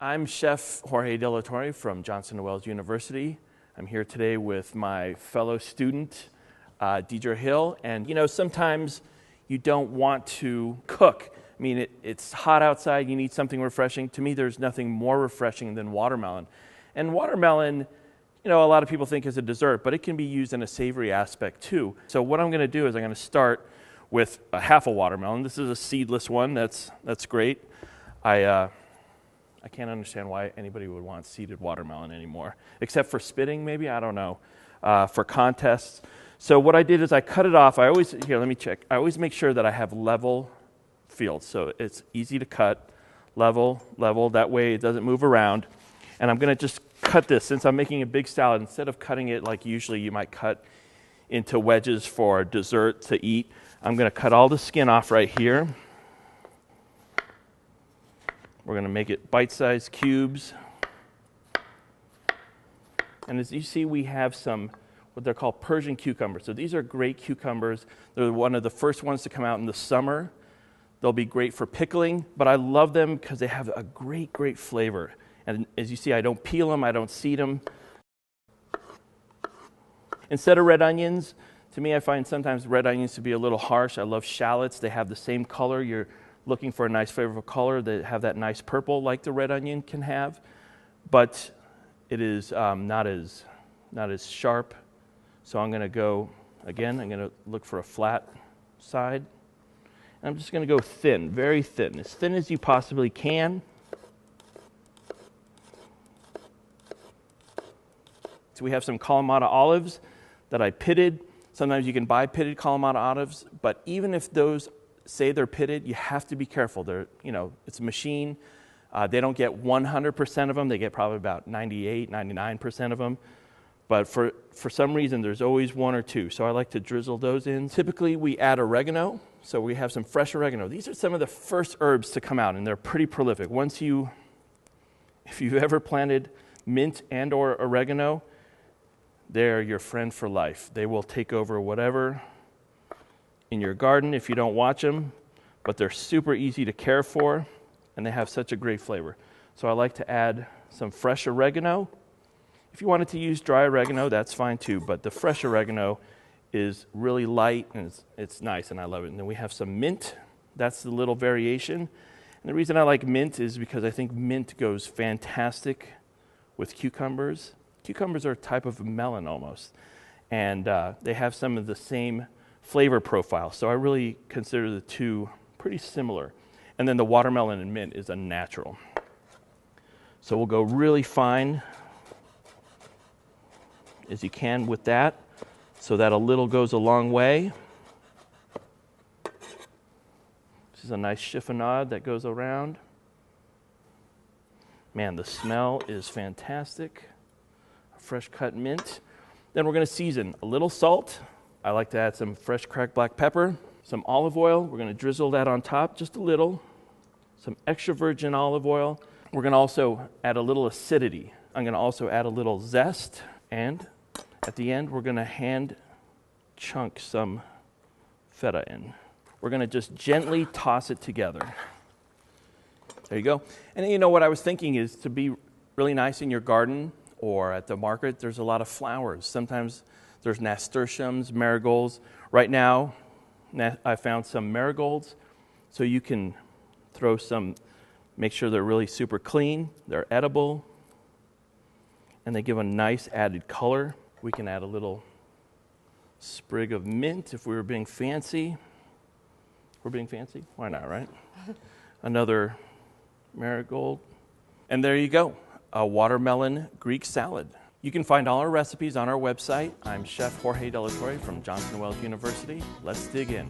I'm Chef Jorge Torre from Johnson & Wales University. I'm here today with my fellow student, Deidre Hill. And sometimes you don't want to cook. I mean, it's hot outside, you need something refreshing. To me, there's nothing more refreshing than watermelon. And watermelon, a lot of people think is a dessert, but it can be used in a savory aspect too. So what I'm gonna do is I'm gonna start with a half a watermelon. This is a seedless one, that's great. I can't understand why anybody would want seeded watermelon anymore, except for spitting maybe, I don't know, for contests. So what I did is I cut it off. Let me check. I always make sure that I have level fields, so it's easy to cut, level, that way it doesn't move around. And I'm gonna just cut this, since I'm making a big salad, instead of cutting it like usually you might cut into wedges for dessert to eat, I'm gonna cut all the skin off right here. We're going to make it bite-sized cubes. And as you see, we have some what they're called Persian cucumbers. So these are great cucumbers. They're one of the first ones to come out in the summer. They'll be great for pickling, but I love them because they have a great flavor. And as you see, I don't peel them, I don't seed them. Instead of red onions, to me, I find sometimes red onions to be a little harsh. I love shallots. They have the same color. You're looking for a nice flavorful color that have that nice purple like the red onion can have, but it is not as sharp. So I'm gonna go, again, I'm gonna look for a flat side. And I'm just gonna go thin, very thin as you possibly can. So we have some Kalamata olives that I pitted. Sometimes you can buy pitted Kalamata olives, but even if those say they're pitted, you have to be careful. It's a machine. They don't get 100% of them. They get probably about 98, 99% of them. But for some reason, there's always one or two. So I like to drizzle those in. Typically, we add oregano. So we have some fresh oregano. These are some of the first herbs to come out, and they're pretty prolific. If you've ever planted mint and or oregano, they're your friend for life. They will take over whatever in your garden if you don't watch them, but they're super easy to care for, and they have such a great flavor. So I like to add some fresh oregano. If you wanted to use dry oregano, that's fine too, but the fresh oregano is really light and it's nice, and I love it. And then we have some mint. That's the little variation. And the reason I like mint is because I think mint goes fantastic with cucumbers. Cucumbers are a type of melon almost, and they have some of the same flavor profile. So I really consider the two pretty similar. And then the watermelon and mint is a natural. So we'll go really fine as you can with that, so that a little goes a long way. This is a nice chiffonade that goes around. Man, the smell is fantastic. Fresh cut mint. Then we're gonna season a little salt. I like to add some fresh cracked black pepper, some olive oil. We're going to drizzle that on top, just a little. Some extra virgin olive oil. We're going to also add a little acidity. I'm going to also add a little zest. And at the end, we're going to hand chunk some feta in. We're going to just gently toss it together. There you go. And what I was thinking is to be really nice in your garden or at the market, there's a lot of flowers. Sometimes there's nasturtiums, marigolds. Right now, I found some marigolds, so you can throw some, make sure they're really super clean, they're edible, and they give a nice added color. We can add a little sprig of mint if we were being fancy. We're being fancy? Why not, right? Another marigold. And there you go, a watermelon Greek salad. You can find all our recipes on our website. I'm Chef Jorge Torre from Johnson & Wales University. Let's dig in.